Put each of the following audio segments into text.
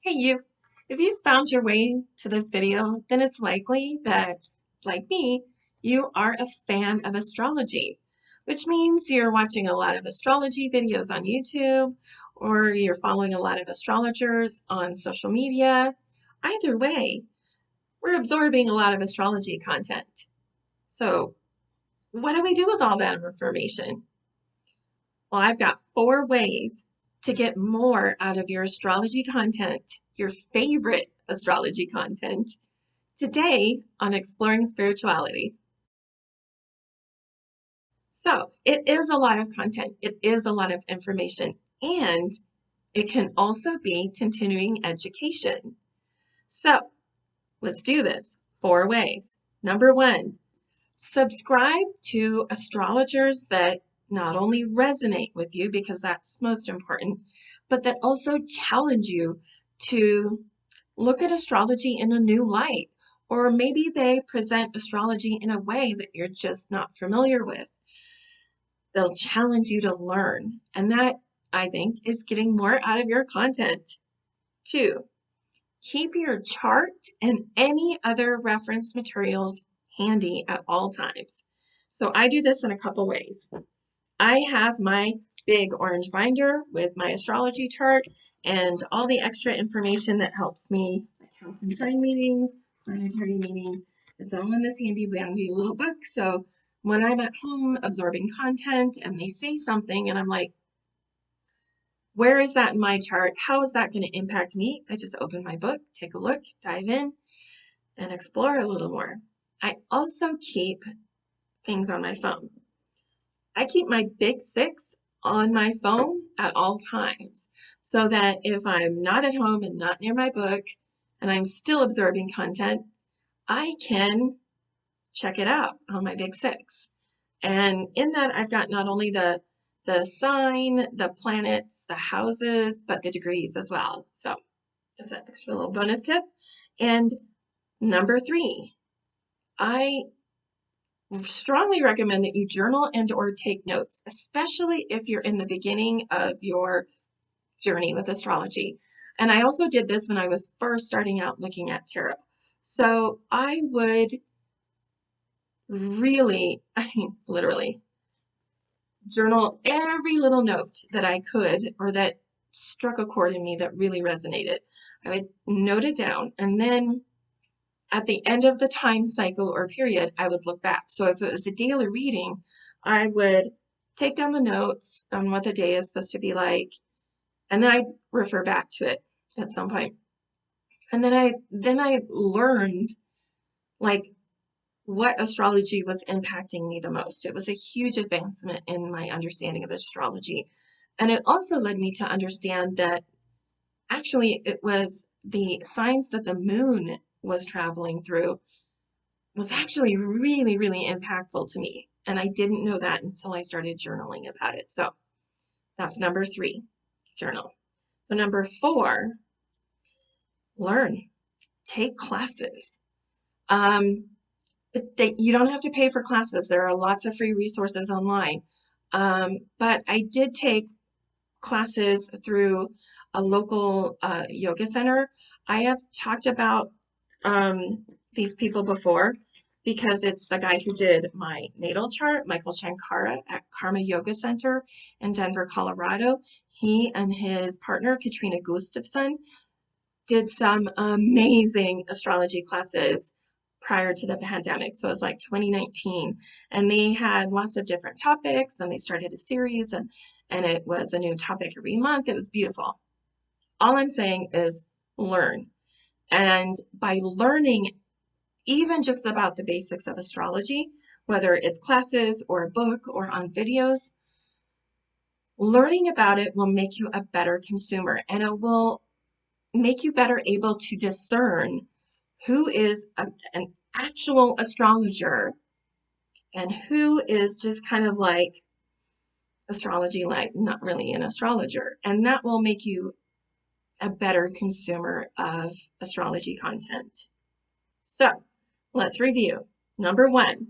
Hey you, if you found your way to this video, then it's likely that, like me, you are a fan of astrology, which means you're watching a lot of astrology videos on YouTube, or you're following a lot of astrologers on social media. Either way, we're absorbing a lot of astrology content. So what do we do with all that information? Well, I've got 4 ways to get more out of your astrology content, your favorite astrology content, today on Exploring Spirituality. So, it is a lot of content, it is a lot of information, and it can also be continuing education. So, let's do this 4 ways. Number 1, subscribe to astrologers that not only resonate with you, because that's most important, but that also challenge you to look at astrology in a new light. Or maybe they present astrology in a way that you're just not familiar with. They'll challenge you to learn. And that, I think, is getting more out of your content. 2, keep your chart and any other reference materials handy at all times. So I do this in a couple ways. I have my big orange binder with my astrology chart and all the extra information that helps me, like house and sign meetings, planetary meetings. It's all in this handy dandy little book. So when I'm at home absorbing content and they say something and I'm like, where is that in my chart? How is that going to impact me? I just open my book, take a look, dive in, and explore a little more. I also keep things on my phone. I keep my big 6 on my phone at all times so that if I'm not at home and not near my book and I'm still absorbing content, I can check it out on my big 6. And in that, I've got not only the sign, the planets, the houses, but the degrees as well. So it's an extra little bonus tip. And number 3, I strongly recommend that you journal and or take notes, especially if you're in the beginning of your journey with astrology. And I also did this when I was first starting out looking at tarot. So I would really, literally journal every little note that I could or that struck a chord in me that really resonated. I would note it down, and then at the end of the time cycle or period, I would look back. So if it was a daily reading, I would take down the notes on what the day is supposed to be like, and then I'd refer back to it at some point. And then I learned like what astrology was impacting me the most. It was a huge advancement in my understanding of astrology. And it also led me to understand that actually it was the signs that the moon was traveling through was actually really, really impactful to me. And I didn't know that until I started journaling about it. So that's number 3, journal. So number 4, learn, take classes. You don't have to pay for classes. There are lots of free resources online. But I did take classes through a local yoga center. I have talked about these people before because it's the guy who did my natal chart, Michael Shankara at Karma Yoga Center in Denver, Colorado. He and his partner, Katrina Gustafson, did some amazing astrology classes prior to the pandemic. So it was like 2019. And they had lots of different topics and they started a series and it was a new topic every month. It was beautiful. All I'm saying is learn. And by learning even just about the basics of astrology, whether it's classes or a book or on videos, learning about it will make you a better consumer and it will make you better able to discern who is an actual astrologer and who is just kind of like astrology light, not really an astrologer. And that will make you a better consumer of astrology content. So let's review. Number 1,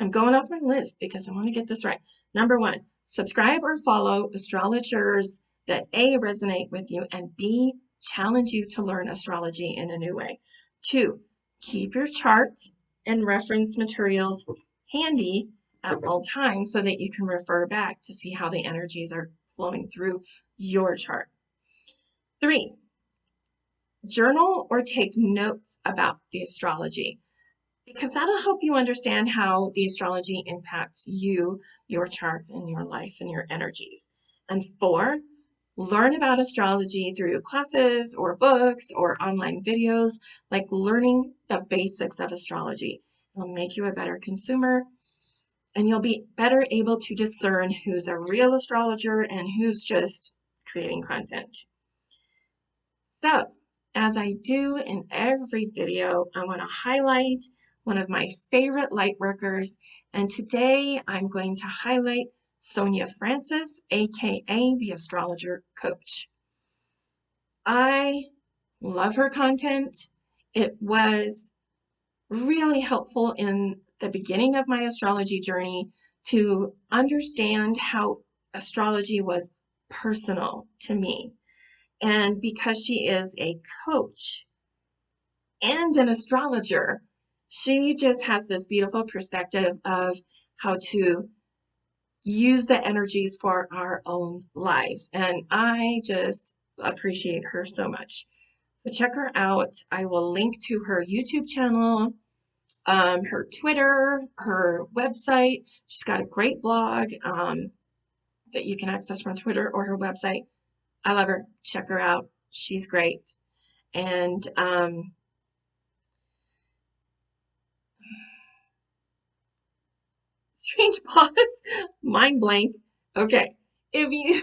I'm going off my list because I want to get this right. Number 1, subscribe or follow astrologers that A, resonate with you, and B, challenge you to learn astrology in a new way. 2, keep your chart and reference materials handy at all times so that you can refer back to see how the energies are flowing through your chart. 3, journal or take notes about the astrology, because that'll help you understand how the astrology impacts you, your chart, and your life and your energies. And 4, learn about astrology through classes or books or online videos, like learning the basics of astrology. It'll make you a better consumer, and you'll be better able to discern who's a real astrologer and who's just creating content. So, as I do in every video, I want to highlight one of my favorite light workers, and today I'm going to highlight Sonja Francis, aka the Astrology Coach. I love her content. It was really helpful in the beginning of my astrology journey to understand how astrology was personal to me. And because she is a coach and an astrologer, she just has this beautiful perspective of how to use the energies for our own lives. And I just appreciate her so much. So check her out. I will link to her YouTube channel, her Twitter, her website. She's got a great blog that you can access from Twitter or her website. I love her. Check her out. She's great. And strange pause, mind blank. Okay, if you,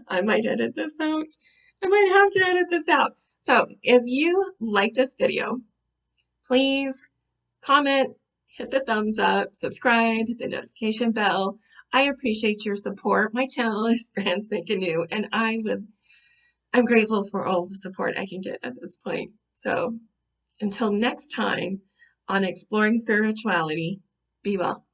I might edit this out. I might have to edit this out. So if you like this video, please comment, hit the thumbs up, subscribe, hit the notification bell. I appreciate your support. My channel is brand spanking new, and I'm grateful for all the support I can get at this point. So until next time on Exploring Spirituality, be well.